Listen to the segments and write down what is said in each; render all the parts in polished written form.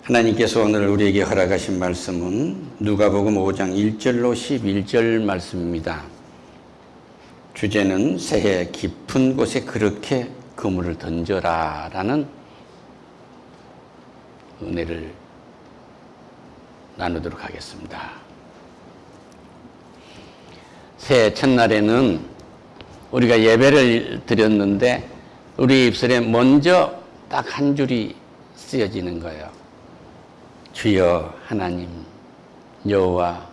하나님께서 오늘 우리에게 허락하신 말씀은 누가복음 5장 1절로 11절 말씀입니다. 주제는 새해 깊은 곳에 그렇게 그물을 던져라 라는 은혜를 나누도록 하겠습니다. 새해 첫날에는 우리가 예배를 드렸는데 우리 입술에 먼저 딱 한 줄이 쓰여지는 거예요. 주여 하나님, 여호와,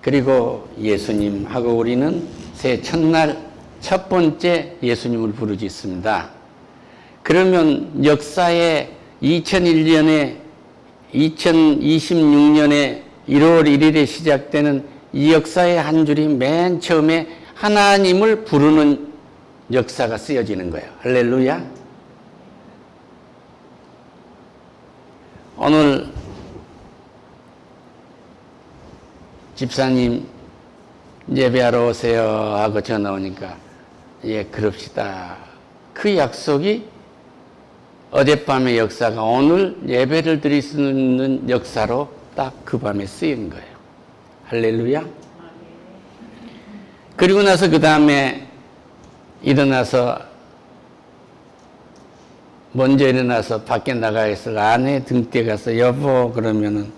그리고 예수님 하고 우리는 새해 첫날 첫 번째 예수님을 부르짖습니다. 그러면 역사의 2001년에 2026년에 1월 1일에 시작되는 이 역사의 한 줄이 맨 처음에 하나님을 부르는 역사가 쓰여지는 거예요. 할렐루야. 오늘 집사님 예배하러 오세요 하고 전화 오니까 예 그럽시다. 그 약속이 어젯밤의 역사가 오늘 예배를 드릴 수 있는 역사로 딱 그 밤에 쓰인 거예요. 할렐루야. 그리고 나서 그 다음에 일어나서 먼저 일어나서 밖에 나가 있을 아내 등대 가서 여보 그러면은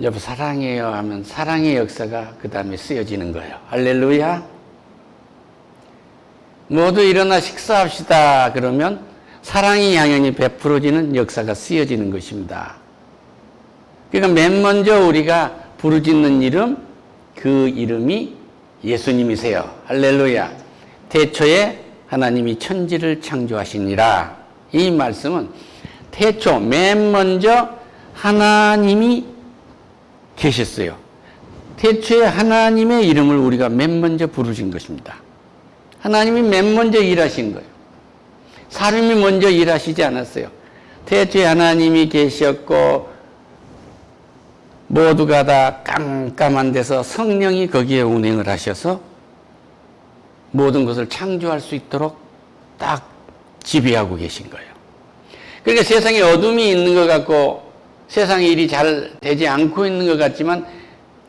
여보 사랑해요 하면 사랑의 역사가 그 다음에 쓰여지는 거예요. 할렐루야. 모두 일어나 식사합시다 그러면 사랑이 양연히 베풀어지는 역사가 쓰여지는 것입니다. 그러니까 맨 먼저 우리가 부르짖는 이름, 그 이름이 예수님이세요. 할렐루야. 태초에 하나님이 천지를 창조하시니라. 이 말씀은 태초 맨 먼저 하나님이 계셨어요. 태초에 하나님의 이름을 우리가 맨 먼저 부르신 것입니다. 하나님이 맨 먼저 일하신 거예요. 사람이 먼저 일하시지 않았어요. 태초에 하나님이 계셨고 모두가 다 깜깜한 데서 성령이 거기에 운행을 하셔서 모든 것을 창조할 수 있도록 딱 지배하고 계신 거예요. 그러니까 세상에 어둠이 있는 것 같고 세상의 일이 잘 되지 않고 있는 것 같지만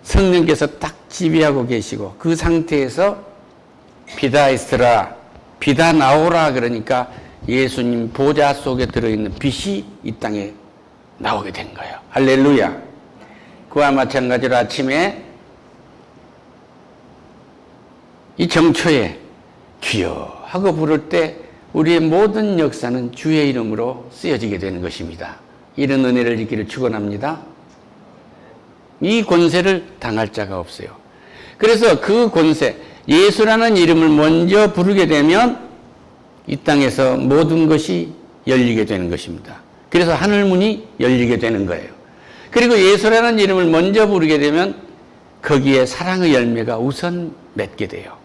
성령께서 딱 지배하고 계시고 그 상태에서 비다 있으라, 비다 나오라 그러니까 예수님 보좌 속에 들어있는 빛이 이 땅에 나오게 된 거예요. 할렐루야. 그와 마찬가지로 아침에 이 정초에 주여 하고 부를 때 우리의 모든 역사는 주의 이름으로 쓰여지게 되는 것입니다. 이런 은혜를 있기를 축원합니다. 이 권세를 당할 자가 없어요. 그래서 그 권세, 예수라는 이름을 먼저 부르게 되면 이 땅에서 모든 것이 열리게 되는 것입니다. 그래서 하늘문이 열리게 되는 거예요. 그리고 예수라는 이름을 먼저 부르게 되면 거기에 사랑의 열매가 우선 맺게 돼요.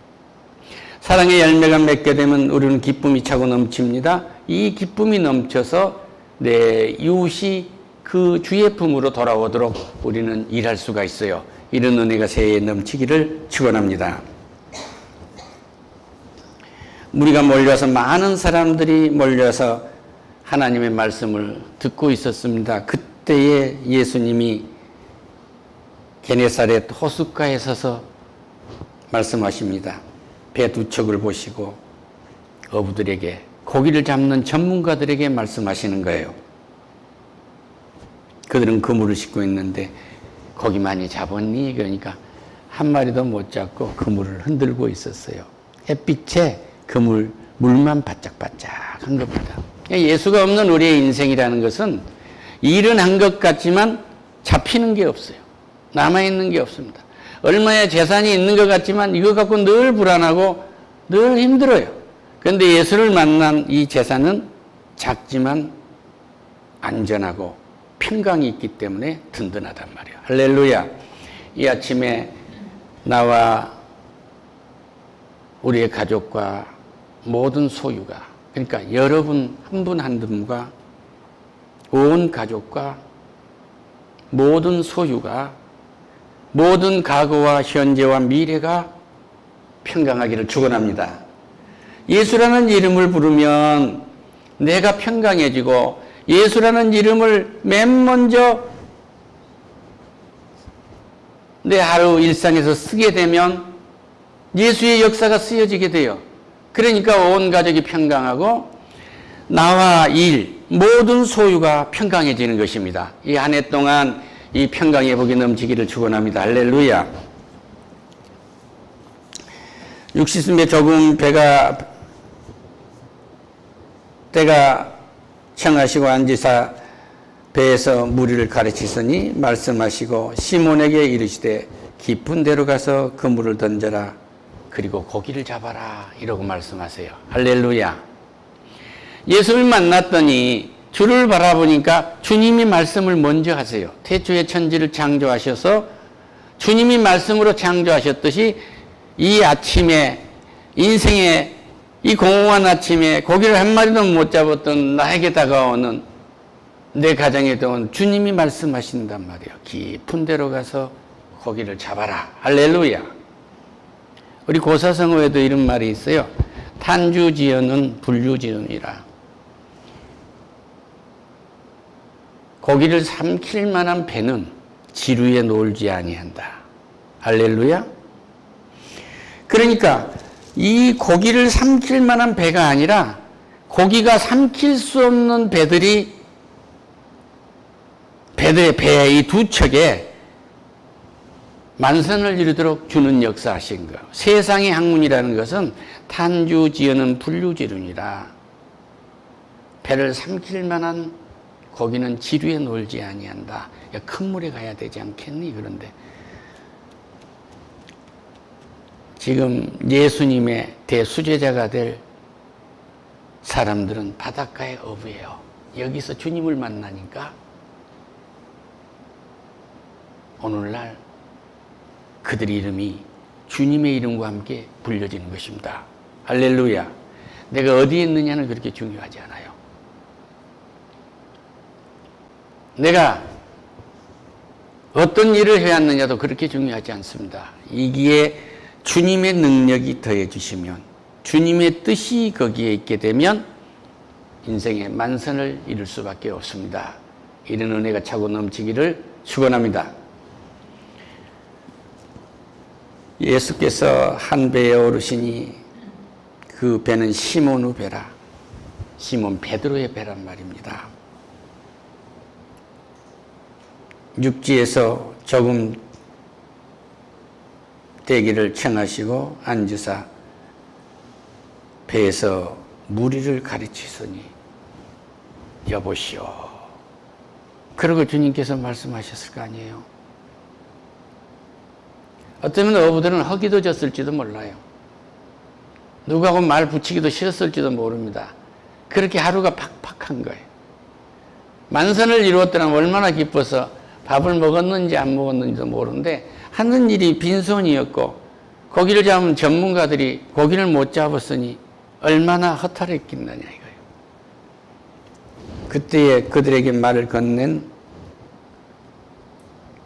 사랑의 열매가 맺게 되면 우리는 기쁨이 차고 넘칩니다. 이 기쁨이 넘쳐서 내 이웃이 그 주의 품으로 돌아오도록 우리는 일할 수가 있어요. 이런 은혜가 새해에 넘치기를 축원합니다. 우리가 몰려서 많은 사람들이 몰려서 하나님의 말씀을 듣고 있었습니다. 그때에 예수님이 게네사렛 호숫가에 서서 말씀하십니다. 배 두 척을 보시고 어부들에게 고기를 잡는 전문가들에게 말씀하시는 거예요. 그들은 그물을 싣고 있는데 고기 많이 잡았니? 그러니까 한 마리도 못 잡고 그물을 흔들고 있었어요. 햇빛에 그물 물만 바짝바짝한 겁니다. 예수가 없는 우리의 인생이라는 것은 일은 한 것 같지만 잡히는 게 없어요. 남아있는 게 없습니다. 얼마의 재산이 있는 것 같지만 이거 갖고 늘 불안하고 늘 힘들어요. 그런데 예수를 만난 이 재산은 작지만 안전하고 평강이 있기 때문에 든든하단 말이에요. 할렐루야. 이 아침에 나와 우리의 가족과 모든 소유가, 그러니까 여러분 한 분 한 분과 온 가족과 모든 소유가 모든 과거와 현재와 미래가 평강하기를 축원합니다. 예수라는 이름을 부르면 내가 평강해지고 예수라는 이름을 맨 먼저 내 하루 일상에서 쓰게 되면 예수의 역사가 쓰여지게 돼요. 그러니까 온 가족이 평강하고 나와 일, 모든 소유가 평강해지는 것입니다. 이 한 해 동안 이 평강의 복이 넘치기를 축원합니다. 할렐루야. 육시순배 조금 때가 청하시고 앉으사 배에서 무리를 가르치시니 말씀하시고 시몬에게 이르시되 깊은 데로 가서 그물을 던져라. 그리고 고기를 잡아라. 이러고 말씀하세요. 할렐루야. 예수를 만났더니 주를 바라보니까 주님이 말씀을 먼저 하세요. 태초에 천지를 창조하셔서 주님이 말씀으로 창조하셨듯이 이 아침에 인생의 이 공허한 아침에 고기를 한 마리도 못 잡았던 나에게 다가오는 내 가정에 온 주님이 말씀하신단 말이에요. 깊은 데로 가서 고기를 잡아라. 할렐루야. 우리 고사성어에도 이런 말이 있어요. 탄주지연은 불유지연이라. 고기를 삼킬 만한 배는 지루에 놀지 아니한다. 할렐루야. 그러니까 이 고기를 삼킬 만한 배가 아니라 고기가 삼킬 수 없는 배들이 배의 이 두 척에 만선을 이루도록 주는 역사하신 것. 세상의 학문이라는 것은 탄주지연은 불유지륜이라. 배를 삼킬 만한 고기는 지루에 놀지 아니한다. 큰 물에 가야 되지 않겠니? 그런데 지금 예수님의 대수제자가 될 사람들은 바닷가에 어부예요. 여기서 주님을 만나니까 오늘날 그들 이름이 주님의 이름과 함께 불려지는 것입니다. 할렐루야. 내가 어디에 있느냐는 그렇게 중요하지 않아요. 내가 어떤 일을 해왔느냐도 그렇게 중요하지 않습니다. 이기에 주님의 능력이 더해 주시면, 주님의 뜻이 거기에 있게 되면 인생의 만선을 이룰 수밖에 없습니다. 이런 은혜가 차고 넘치기를 축원합니다. 예수께서 한 배에 오르시니 그 배는 시몬의 배라. 시몬 베드로의 배란 말입니다. 육지에서 조금 대기를 청하시고 앉으사 배에서 무리를 가르치시니 여보시오. 그러고 주님께서 말씀하셨을 거 아니에요. 어쩌면 어부들은 허기도 졌을지도 몰라요. 누구하고 말 붙이기도 싫었을지도 모릅니다. 그렇게 하루가 팍팍한 거예요. 만선을 이루었더라면 얼마나 기뻐서 밥을 먹었는지 안 먹었는지도 모르는데 하는 일이 빈손이었고 고기를 잡으면 전문가들이 고기를 못 잡았으니 얼마나 허탈했겠느냐 이거예요. 그때에 그들에게 말을 건넨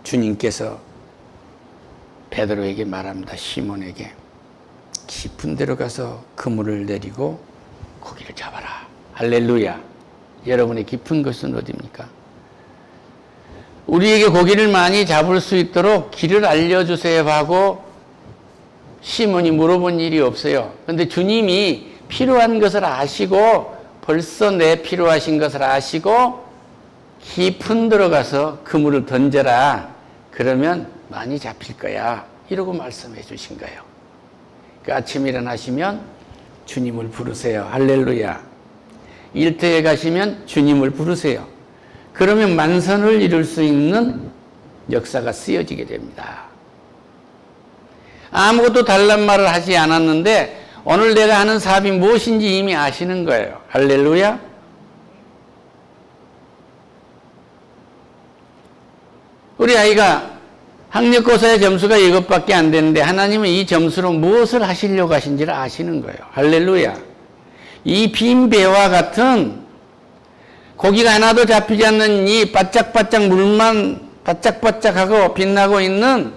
주님께서 베드로에게 말합니다. 시몬에게 깊은 데로 가서 그물을 내리고 고기를 잡아라. 할렐루야. 여러분의 깊은 것은 어디입니까? 우리에게 고기를 많이 잡을 수 있도록 길을 알려주세요 하고 시몬이 물어본 일이 없어요. 그런데 주님이 필요한 것을 아시고 벌써 내 필요하신 것을 아시고 깊은 데로 가서 그물을 던져라. 그러면 많이 잡힐 거야. 이러고 말씀해 주신 거예요. 그 아침 일어나시면 주님을 부르세요. 할렐루야. 일터에 가시면 주님을 부르세요. 그러면 만선을 이룰 수 있는 역사가 쓰여지게 됩니다. 아무것도 달란 말을 하지 않았는데 오늘 내가 하는 사업이 무엇인지 이미 아시는 거예요. 할렐루야. 우리 아이가 학력고사의 점수가 이것밖에 안 되는데 하나님은 이 점수로 무엇을 하시려고 하신지를 아시는 거예요. 할렐루야. 이 빈 배와 같은 고기가 하나도 잡히지 않는 이 바짝바짝 물만 바짝바짝하고 빛나고 있는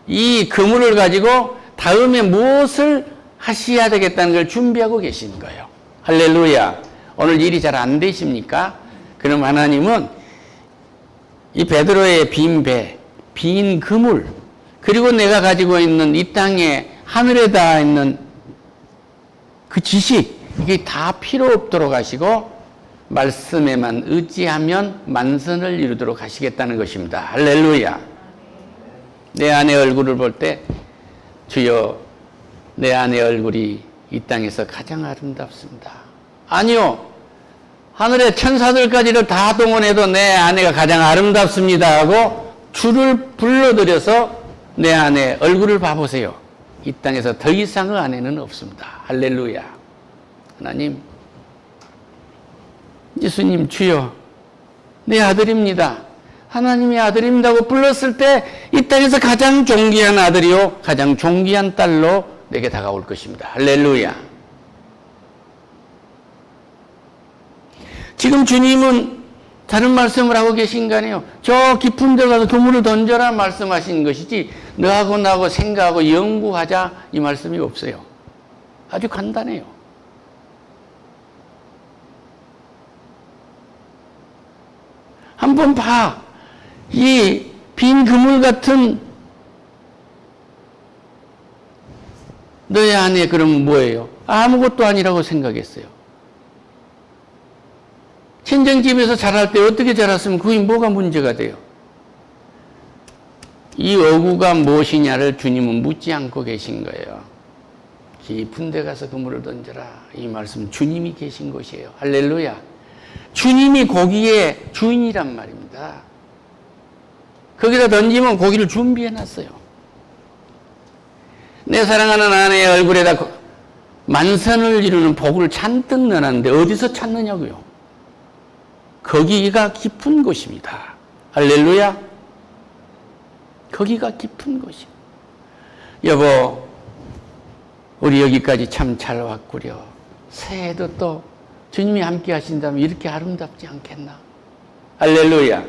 이 그물을 가지고 다음에 무엇을 하셔야 되겠다는 걸 준비하고 계시는 거예요. 할렐루야. 오늘 일이 잘 안 되십니까? 그럼 하나님은 이 베드로의 빈 배, 빈 그물, 그리고 내가 가지고 있는 이 땅에 하늘에 닿아 있는 그 지식, 이게 다 필요 없도록 하시고 말씀에만 의지하면 만선을 이루도록 하시겠다는 것입니다. 할렐루야. 내 아내 얼굴을 볼 때 주여 내 아내 얼굴이 이 땅에서 가장 아름답습니다. 아니요. 하늘의 천사들까지를 다 동원해도 내 아내가 가장 아름답습니다 하고 주를 불러들여서 내 아내 얼굴을 봐보세요. 이 땅에서 더 이상의 아내는 없습니다. 할렐루야. 하나님, 예수님 주여 내 아들입니다. 하나님의 아들입니다고 불렀을 때 이 땅에서 가장 존귀한 아들이요 가장 존귀한 딸로 내게 다가올 것입니다. 할렐루야. 지금 주님은 다른 말씀을 하고 계신 거 아니에요. 저 깊은 데 가서 그물을 던져라 말씀하신 것이지 너하고 나하고 생각하고 연구하자 이 말씀이 없어요. 아주 간단해요. 한번 봐. 이 빈 그물 같은 너의 아내 그러면 뭐예요? 아무것도 아니라고 생각했어요. 친정집에서 자랄 때 어떻게 자랐으면 그게 뭐가 문제가 돼요? 이 어구가 무엇이냐를 주님은 묻지 않고 계신 거예요. 깊은 데 가서 그물을 던져라. 이 말씀 주님이 계신 곳이에요. 할렐루야. 주님이 고기의 주인이란 말입니다. 거기다 던지면 고기를 준비해 놨어요. 내 사랑하는 아내의 얼굴에다 만선을 이루는 복을 잔뜩 넣어놨는데 어디서 찾느냐고요? 거기가 깊은 곳입니다. 할렐루야. 거기가 깊은 곳이요. 여보, 우리 여기까지 참 잘 왔구려. 새해도 또 주님이 함께 하신다면 이렇게 아름답지 않겠나? 할렐루야.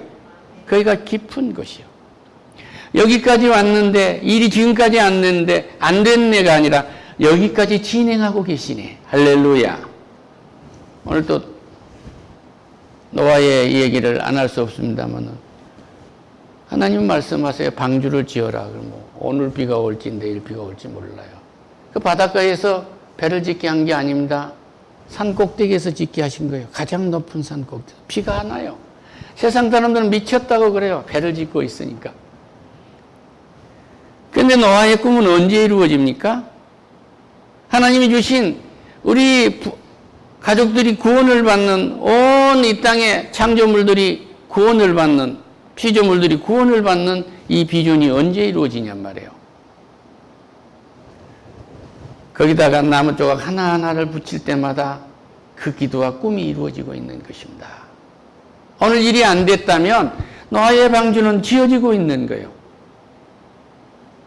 거기가 깊은 곳이요. 여기까지 왔는데 일이 지금까지 안 됐는데 안 됐네가 아니라 여기까지 진행하고 계시네. 할렐루야. 오늘 또 노아의 얘기를 안 할 수 없습니다만 하나님 말씀하세요. 방주를 지어라. 그럼 오늘 비가 올지 내일 비가 올지 몰라요. 그 바닷가에서 배를 짓게 한 게 아닙니다. 산 꼭대기에서 짓게 하신 거예요. 가장 높은 산 꼭대기. 비가 안 와요. 세상 사람들은 미쳤다고 그래요. 배를 짓고 있으니까. 그런데 노아의 꿈은 언제 이루어집니까? 하나님이 주신 우리 가족들이 구원을 받는 온 이 땅의 창조물들이 구원을 받는 피조물들이 구원을 받는 이 비전이 언제 이루어지냔 말이에요. 거기다가 나무 조각 하나하나를 붙일 때마다 그 기도와 꿈이 이루어지고 있는 것입니다. 오늘 일이 안 됐다면 노아의 방주는 지어지고 있는 거예요.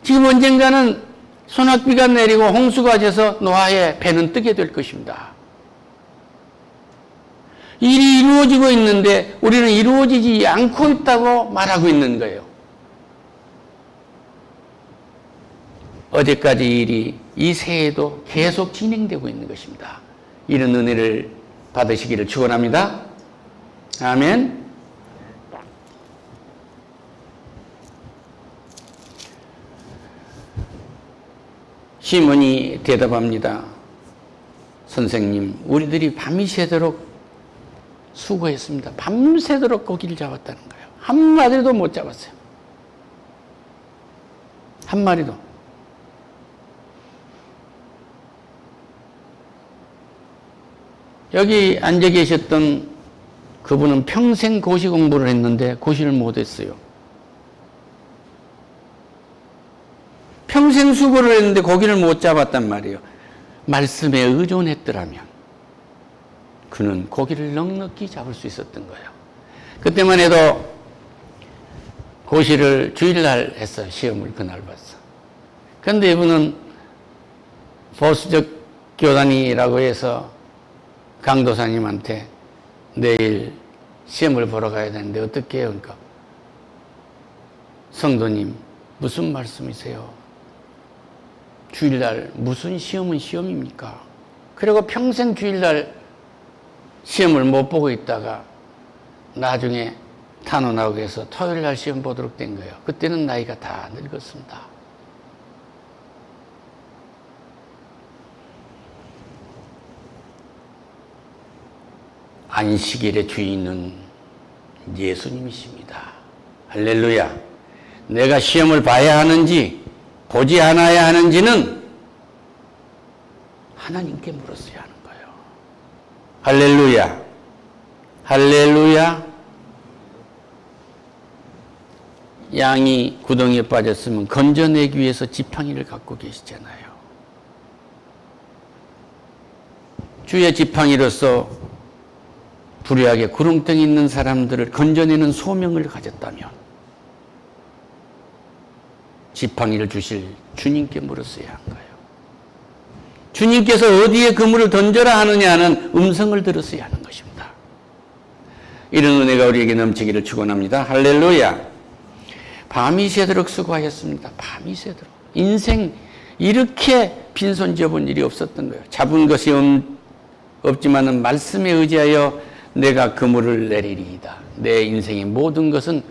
지금 언젠가는 소낙비가 내리고 홍수가 져서 노아의 배는 뜨게 될 것입니다. 일이 이루어지고 있는데 우리는 이루어지지 않고 있다고 말하고 있는 거예요. 어제까지 일이 이 새해에도 계속 진행되고 있는 것입니다. 이런 은혜를 받으시기를 축원합니다. 아멘. 시몬이 대답합니다. 선생님, 우리들이 밤이 새도록 수고했습니다. 밤새도록 고기를 잡았다는 거예요. 한 마리도 못 잡았어요. 한 마리도. 여기 앉아 계셨던 그분은 평생 고시 공부를 했는데 고시를 못했어요. 평생 수고를 했는데 고기를 못 잡았단 말이에요. 말씀에 의존했더라면 그는 고기를 넉넉히 잡을 수 있었던 거예요. 그때만 해도 고시를 주일날 했어요. 시험을 그날 봤어. 그런데 이분은 보수적 교단이라고 해서 강도사님한테 내일 시험을 보러 가야 되는데 어떻게 해요? 그러니까 성도님 무슨 말씀이세요? 주일날 무슨 시험은 시험입니까? 그리고 평생 주일날 시험을 못 보고 있다가 나중에 탄원하고 해서 토요일 날 시험 보도록 된 거예요. 그때는 나이가 다 늙었습니다. 안식일의 주인은 예수님이십니다. 할렐루야. 내가 시험을 봐야 하는지 보지 않아야 하는지는 하나님께 물었어야 하는 거예요. 할렐루야. 할렐루야. 양이 구덩이에 빠졌으면 건져내기 위해서 지팡이를 갖고 계시잖아요. 주의 지팡이로서 불의하게 구렁텅이 있는 사람들을 건져내는 소명을 가졌다면 지팡이를 주실 주님께 물었어야 한 거예요. 주님께서 어디에 그물을 던져라 하느냐는 음성을 들었어야 하는 것입니다. 이런 은혜가 우리에게 넘치기를 축원합니다. 할렐루야. 밤이 새도록 수고하셨습니다. 밤이 새도록. 인생 이렇게 빈손 접은 일이 없었던 거예요. 잡은 것이 없지만은 말씀에 의지하여 내가 그물을 내리리이다. 내 인생의 모든 것은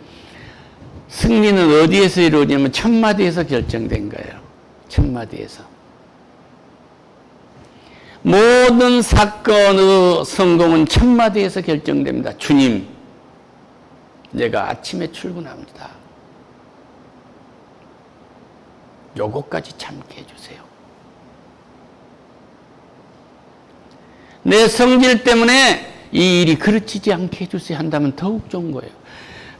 승리는 어디에서 이루어지냐면 첫마디에서 결정된 거예요. 첫마디에서. 모든 사건의 성공은 첫마디에서 결정됩니다. 주님, 내가 아침에 출근합니다. 요거까지 참게 해주세요. 내 성질 때문에 이 일이 그르치지 않게 해주세요 한다면 더욱 좋은 거예요.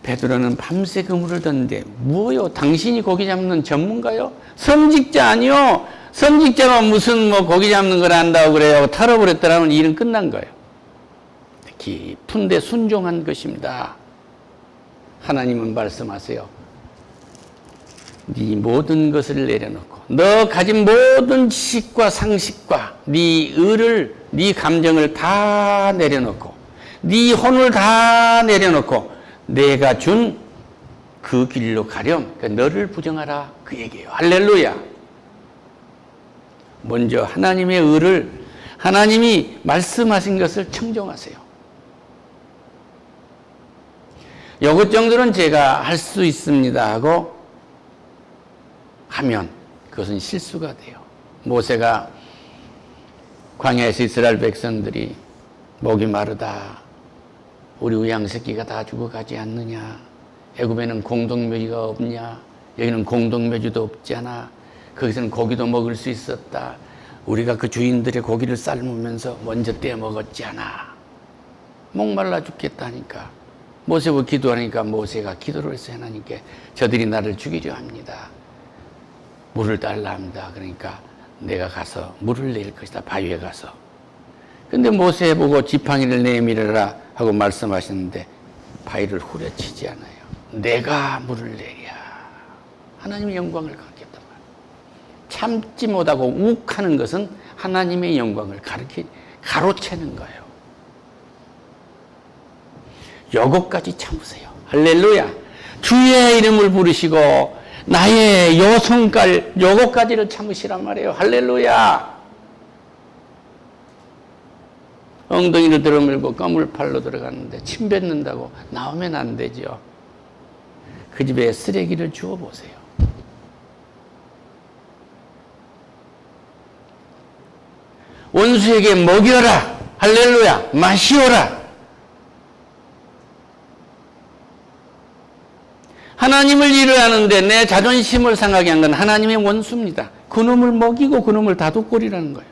베드로는 밤새 그물을 던데 뭐요? 당신이 고기 잡는 전문가요? 성직자 아니요? 성직자가 무슨 뭐 고기 잡는 걸 안다고 그래요? 털어버렸더라면 일은 끝난 거예요. 깊은데 순종한 것입니다. 하나님은 말씀하세요. 네 모든 것을 내려놓고 너 가진 모든 지식과 상식과 네 의를 네 감정을 다 내려놓고 네 혼을 다 내려놓고 내가 준 그 길로 가렴. 그러니까 너를 부정하라 그 얘기예요. 할렐루야. 먼저 하나님의 의를 하나님이 말씀하신 것을 청정하세요. 요것 정도는 제가 할 수 있습니다 하고 하면 그것은 실수가 돼요. 모세가 광야에서 이스라엘 백성들이 목이 마르다. 우리 우양새끼가 다 죽어가지 않느냐. 애굽에는 공동묘지가 없냐. 여기는 공동묘지도 없잖아. 거기서는 고기도 먹을 수 있었다. 우리가 그 주인들의 고기를 삶으면서 먼저 떼어 먹었잖아. 목말라 죽겠다니까. 모세가 기도하니까 모세가 기도를 해서 하나님께 저들이 나를 죽이려 합니다. 물을 달라 합니다. 그러니까 내가 가서 물을 내릴 것이다. 바위에 가서. 근데 모세 보고 지팡이를 내밀어라 하고 말씀하셨는데 바위를 후려치지 않아요. 내가 물을 내랴. 하나님의 영광을 갖겠단 말이에요. 참지 못하고 욱하는 것은 하나님의 영광을 가로채는 거예요. 요것까지 참으세요. 할렐루야. 주의 이름을 부르시고 나의 요 성깔 요것까지를 참으시란 말이에요. 할렐루야. 엉덩이를 들어밀고 거물팔로 들어갔는데 침 뱉는다고 나오면 안 되죠. 그 집에 쓰레기를 주워보세요. 원수에게 먹여라. 할렐루야. 마시오라. 하나님을 일을 하는데 내 자존심을 상하게 한 건 하나님의 원수입니다. 그놈을 먹이고 그놈을 다독거리라는 거예요.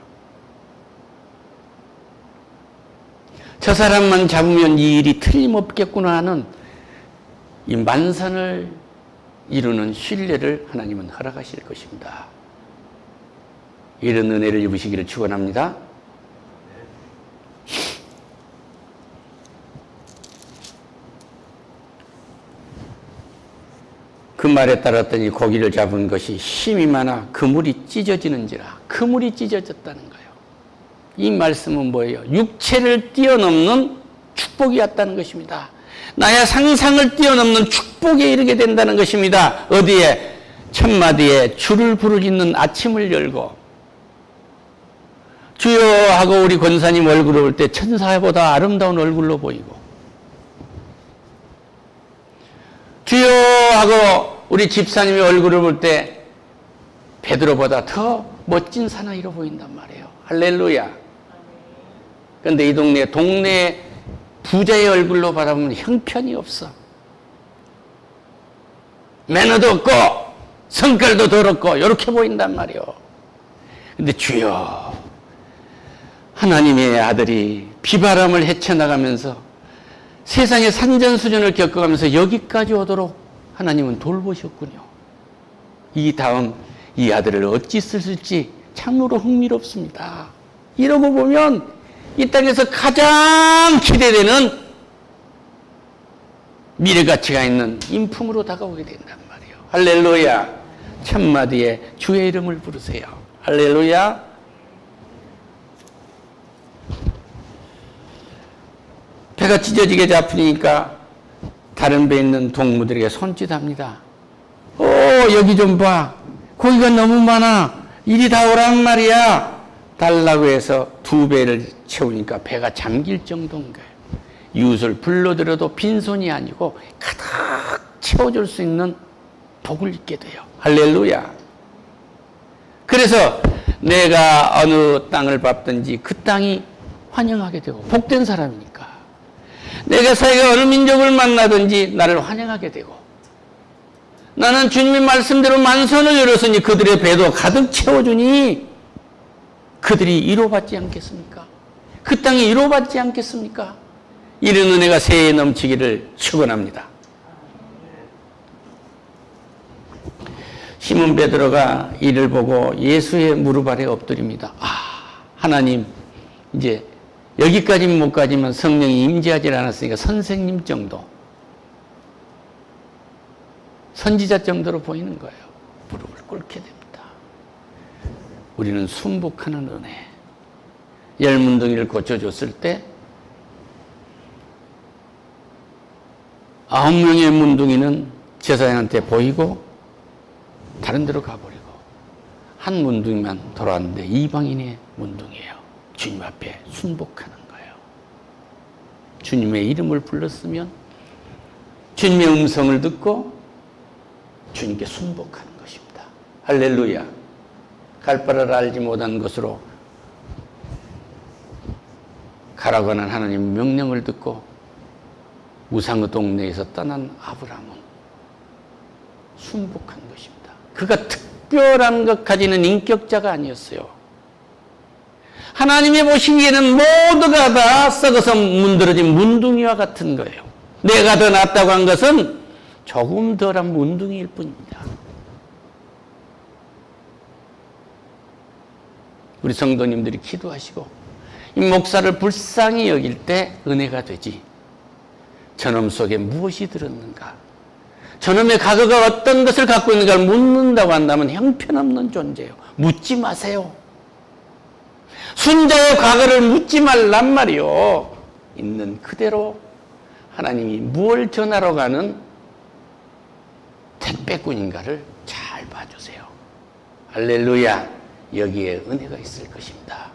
저 사람만 잡으면 이 일이 틀림없겠구나 하는 이 만선을 이루는 신뢰를 하나님은 허락하실 것입니다. 이런 은혜를 입으시기를 축원합니다. 그 말에 따랐더니 고기를 잡은 것이 힘이 많아 그물이 찢어지는지라. 그물이 찢어졌다는 거예요. 이 말씀은 뭐예요? 육체를 뛰어넘는 축복이었다는 것입니다. 나의 상상을 뛰어넘는 축복에 이르게 된다는 것입니다. 어디에? 첫마디에 주를 부르짖는 아침을 열고 주여 하고 우리 권사님 얼굴을 볼 때 천사보다 아름다운 얼굴로 보이고 주여 하고 우리 집사님의 얼굴을 볼 때 베드로보다 더 멋진 사나이로 보인단 말이에요. 할렐루야. 그런데 이 동네 부자의 얼굴로 바라보면 형편이 없어. 매너도 없고 성깔도 더럽고 이렇게 보인단 말이에요. 근데 주여, 하나님의 아들이 비바람을 헤쳐나가면서 세상의 산전수전을 겪어가면서 여기까지 오도록 하나님은 돌보셨군요. 이 다음 이 아들을 어찌 쓰실지 참으로 흥미롭습니다. 이러고 보면 이 땅에서 가장 기대되는 미래가치가 있는 인품으로 다가오게 된단 말이에요. 할렐루야. 첫마디에 주의 이름을 부르세요. 할렐루야. 배가 찢어지게 잡히니까 다른 배에 있는 동무들에게 손짓합니다. 여기 좀 봐. 고기가 너무 많아. 이리 다 오란 말이야. 달라고 해서 2배를 채우니까 배가 잠길 정도인 거예요. 이웃을 불러들여도 빈손이 아니고 가득 채워줄 수 있는 복을 입게 돼요. 할렐루야. 그래서 내가 어느 땅을 밟든지 그 땅이 환영하게 되고 복된 사람이니까. 내가 사회가 어느 민족을 만나든지 나를 환영하게 되고, 나는 주님의 말씀대로 만선을 열었으니 그들의 배도 가득 채워주니 그들이 위로받지 않겠습니까? 그 땅이 위로받지 않겠습니까? 이런 은혜가 새해 넘치기를 축원합니다. 시몬 베드로가 이를 보고 예수의 무릎 아래 엎드립니다. 하나님, 이제 여기까지는 못 가지만 성령이 임재하지 않았으니까 선생님 정도, 선지자 정도로 보이는 거예요. 무릎을 꿇게 됩니다. 우리는 순복하는 은혜. 열문둥이를 고쳐줬을 때 9명의 문둥이는 제사장한테 보이고 다른 데로 가버리고 한 문둥이만 돌아왔는데 이방인의 문둥이에요. 주님 앞에 순복하는 거예요. 주님의 이름을 불렀으면 주님의 음성을 듣고 주님께 순복하는 것입니다. 할렐루야. 갈 바를 알지 못한 것으로 가라고 하는 하나님의 명령을 듣고 우상의 동네에서 떠난 아브라함은 순복한 것입니다. 그가 특별한 것 가지는 인격자가 아니었어요. 하나님이 보시기에는 모두가 다 썩어서 문드러진 문둥이와 같은 거예요. 내가 더 낫다고 한 것은 조금 덜한 문둥이일 뿐입니다. 우리 성도님들이 기도하시고 이 목사를 불쌍히 여길 때 은혜가 되지, 저놈 속에 무엇이 들었는가, 저놈의 과거가 어떤 것을 갖고 있는가를 묻는다고 한다면 형편없는 존재예요. 묻지 마세요. 순자의 과거를 묻지 말란 말이요. 있는 그대로 하나님이 무엇을 전하러 가는 택배꾼인가를 잘 봐주세요. 할렐루야. 여기에 은혜가 있을 것입니다.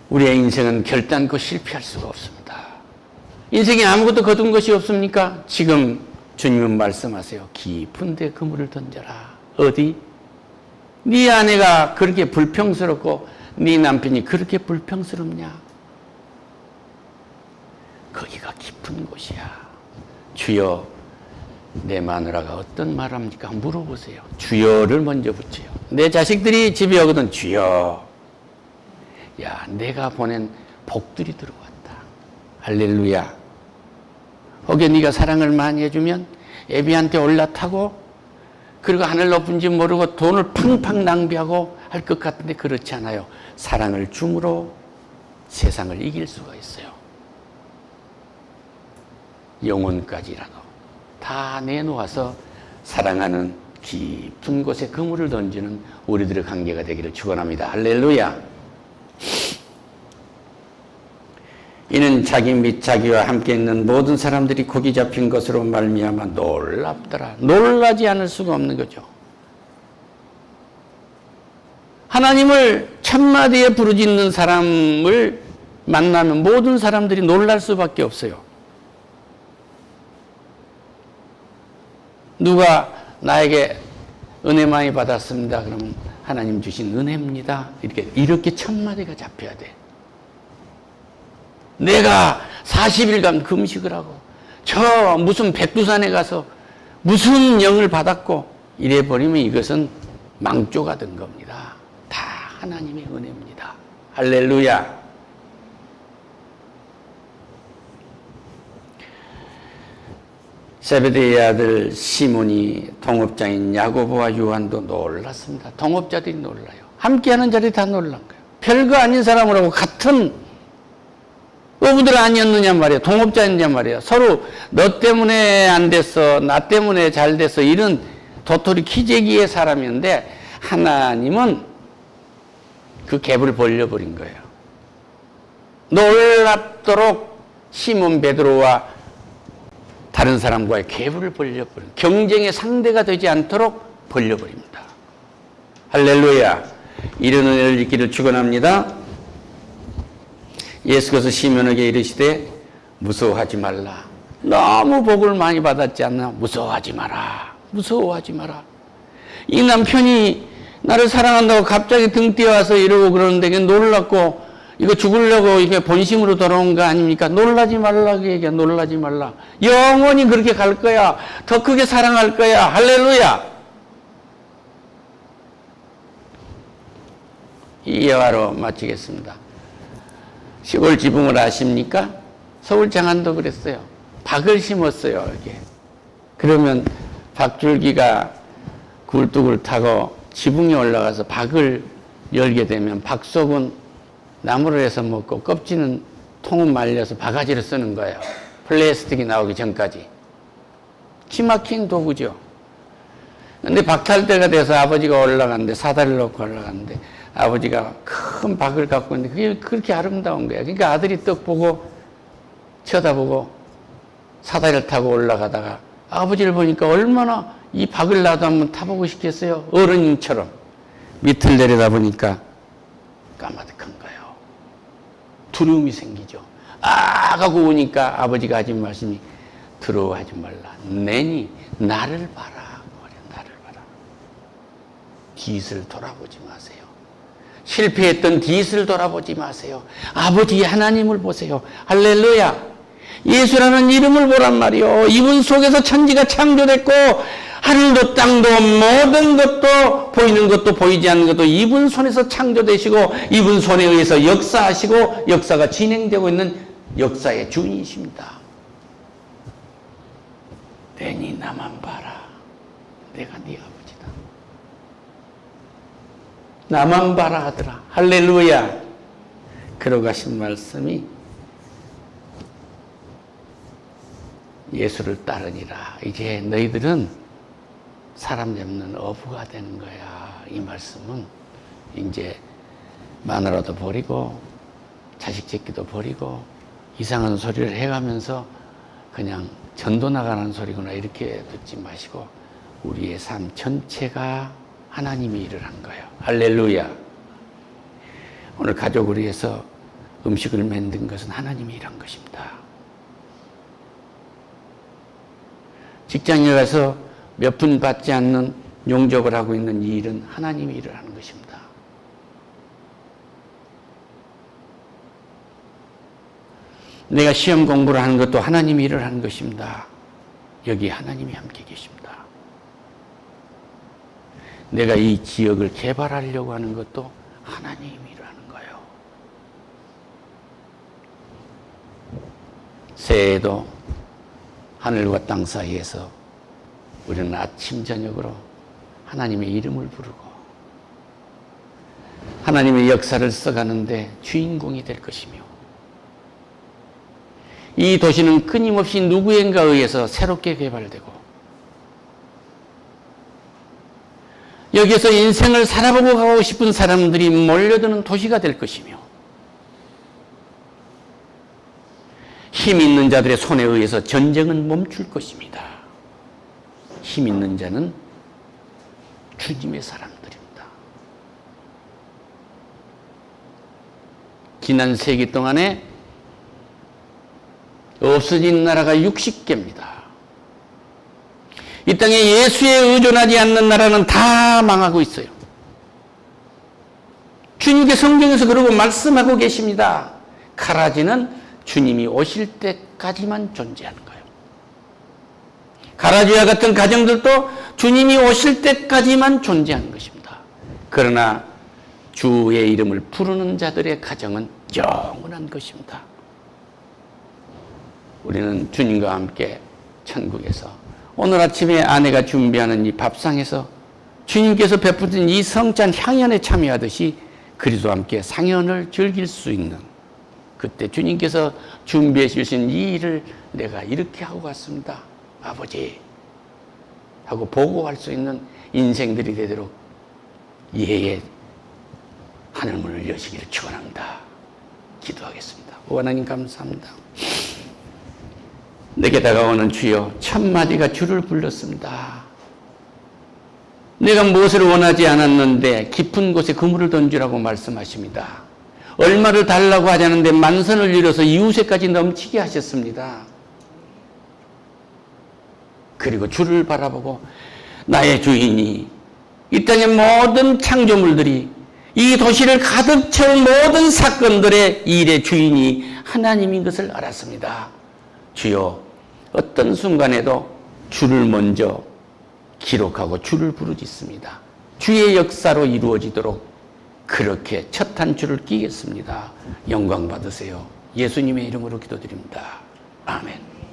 우리의 인생은 결단코 실패할 수가 없습니다. 인생에 아무것도 거둔 것이 없습니까? 지금 주님은 말씀하세요. 깊은 데 그물을 던져라. 어디? 네 아내가 그렇게 불평스럽고 네 남편이 그렇게 불평스럽냐? 거기가 깊은 곳이야. 주여, 내 마누라가 어떤 말 합니까? 물어보세요. 주여를 먼저 붙여요. 내 자식들이 집에 오거든 주여. 야, 내가 보낸 복들이 들어왔다. 할렐루야. 혹여 네가 사랑을 많이 해주면 애비한테 올라타고 그리고 하늘 높은지 모르고 돈을 팡팡 낭비하고 할 것 같은데 그렇지 않아요. 사랑을 줌으로 세상을 이길 수가 있어요. 영혼까지라도 다 내놓아서 사랑하는 깊은 곳에 그물을 던지는 우리들의 관계가 되기를 축원합니다. 할렐루야. 이는 자기 및 자기와 함께 있는 모든 사람들이 고기 잡힌 것으로 말미암아 놀랍더라. 놀라지 않을 수가 없는 거죠. 하나님을 첫마디에 부르짖는 사람을 만나면 모든 사람들이 놀랄 수밖에 없어요. 누가 나에게 은혜 많이 받았습니다. 그러면 하나님 주신 은혜입니다. 이렇게 첫 마디가 잡혀야 돼. 내가 40일간 금식을 하고 저 무슨 백두산에 가서 무슨 영을 받았고 이래버리면 이것은 망조가 된 겁니다. 다 하나님의 은혜입니다. 할렐루야. 세베대의 아들 시몬이 동업자인 야고보와 요한도 놀랐습니다. 동업자들이 놀라요. 함께하는 자들이 다 놀란 거예요. 별거 아닌 사람으로 같은 어부들 아니었느냐 말이에요. 동업자였느냐 말이에요. 서로 너 때문에 안 됐어, 나 때문에 잘 됐어, 이런 도토리 키재기의 사람이었는데 하나님은 그 갭을 벌려버린 거예요. 놀랍도록 시몬 베드로와 다른 사람과의 갭을 벌려버린, 경쟁의 상대가 되지 않도록 벌려버립니다. 할렐루야. 이런 은혜를 있기를 축원합니다. 예수께서 시몬에게 이르시되 무서워하지 말라. 너무 복을 많이 받았지 않나? 무서워하지 마라. 무서워하지 마라. 이 남편이 나를 사랑한다고 갑자기 등 띄어와서 이러고 그러는데 놀랍고 이거 죽으려고 이게 본심으로 돌아온 거 아닙니까? 놀라지 말라고 얘기해. 놀라지 말라. 영원히 그렇게 갈 거야. 더 크게 사랑할 거야. 할렐루야. 이 예화로 마치겠습니다. 시골 지붕을 아십니까? 서울 장안도 그랬어요. 박을 심었어요. 이렇게. 그러면 박줄기가 굴뚝을 타고 지붕에 올라가서 박을 열게 되면 박 속은 나무를 해서 먹고 껍질은 통은 말려서 바가지를 쓰는 거예요. 플라스틱이 나오기 전까지. 기막힌 도구죠. 근데 박탈 때가 돼서 아버지가 올라갔는데, 사다리를 놓고 올라갔는데 아버지가 큰 박을 갖고 있는데 그게 그렇게 아름다운 거야. 그러니까 아들이 떡 보고 쳐다보고 사다리를 타고 올라가다가 아버지를 보니까 얼마나 이 박을 나도 한번 타보고 싶겠어요. 어른처럼. 밑을 내려다보니까 까마득한 거예요. 두려움이 생기죠. 하고 우니까 아버지가 하신 말씀이 두려워하지 말라. 내니 나를 봐라. 나를 봐라. 뒤를 돌아보지 마세요. 실패했던 뒤를 돌아보지 마세요. 아버지 하나님을 보세요. 할렐루야. 예수라는 이름을 보란 말이요. 이분 속에서 천지가 창조됐고 하늘도 땅도 모든 것도 보이는 것도 보이지 않는 것도 이분 손에서 창조되시고 이분 손에 의해서 역사하시고 역사가 진행되고 있는 역사의 주인이십니다. 내니 나만 봐라. 내가 네 아버지다. 나만 봐라 하더라. 할렐루야. 그러고 하신 말씀이 예수를 따르니라. 이제 너희들은 사람 잡는 어부가 되는 거야. 이 말씀은 이제 마누라도 버리고 자식 새끼도 버리고 이상한 소리를 해가면서 그냥 전도 나가는 소리구나 이렇게 듣지 마시고 우리의 삶 전체가 하나님이 일을 한 거예요. 할렐루야. 오늘 가족을 위해서 음식을 만든 것은 하나님이 일한 것입니다. 직장에 가서 몇 푼 받지 않는 용접을 하고 있는 이 일은 하나님이 일을 하는 것입니다. 내가 시험 공부를 하는 것도 하나님이 일을 하는 것입니다. 여기 하나님이 함께 계십니다. 내가 이 지역을 개발하려고 하는 것도 하나님이 일을 하는 거예요. 새해에도 하늘과 땅 사이에서 우리는 아침 저녁으로 하나님의 이름을 부르고 하나님의 역사를 써가는데 주인공이 될 것이며 이 도시는 끊임없이 누구인가에 의해서 새롭게 개발되고 여기에서 인생을 살아보고 가고 싶은 사람들이 몰려드는 도시가 될 것이며 힘 있는 자들의 손에 의해서 전쟁은 멈출 것입니다. 힘 있는 자는 주님의 사람들입니다. 지난 세기 동안에 없어진 나라가 60개입니다. 이 땅에 예수에 의존하지 않는 나라는 다 망하고 있어요. 주님께 성경에서 그러고 말씀하고 계십니다. 가라지는 주님이 오실 때까지만 존재하는 거예요. 가라지와 같은 가정들도 주님이 오실 때까지만 존재하는 것입니다. 그러나 주의 이름을 부르는 자들의 가정은 영원한 것입니다. 우리는 주님과 함께 천국에서 오늘 아침에 아내가 준비하는 이 밥상에서 주님께서 베푸신 이 성찬 향연에 참여하듯이 그리스도와 함께 상연을 즐길 수 있는, 그때 주님께서 준비해 주신 이 일을 내가 이렇게 하고 갔습니다, 아버지 하고 보고할 수 있는 인생들이 되도록 이해의 하늘문을 여시기를 축원합니다. 기도하겠습니다. 오 하나님 감사합니다. 내게 다가오는 주여, 천마디가 주를 불렀습니다. 내가 무엇을 원하지 않았는데 깊은 곳에 그물을 던지라고 말씀하십니다. 얼마를 달라고 하지 않는데 만선을 이뤄서 이웃에까지 넘치게 하셨습니다. 그리고 주를 바라보고 나의 주인이, 이 땅의 모든 창조물들이, 이 도시를 가득 채운 모든 사건들의 일의 주인이 하나님인 것을 알았습니다. 주여, 어떤 순간에도 주를 먼저 기록하고 주를 부르짖습니다. 주의 역사로 이루어지도록 그렇게 첫 한 줄을 끼겠습니다. 영광 받으세요. 예수님의 이름으로 기도드립니다. 아멘.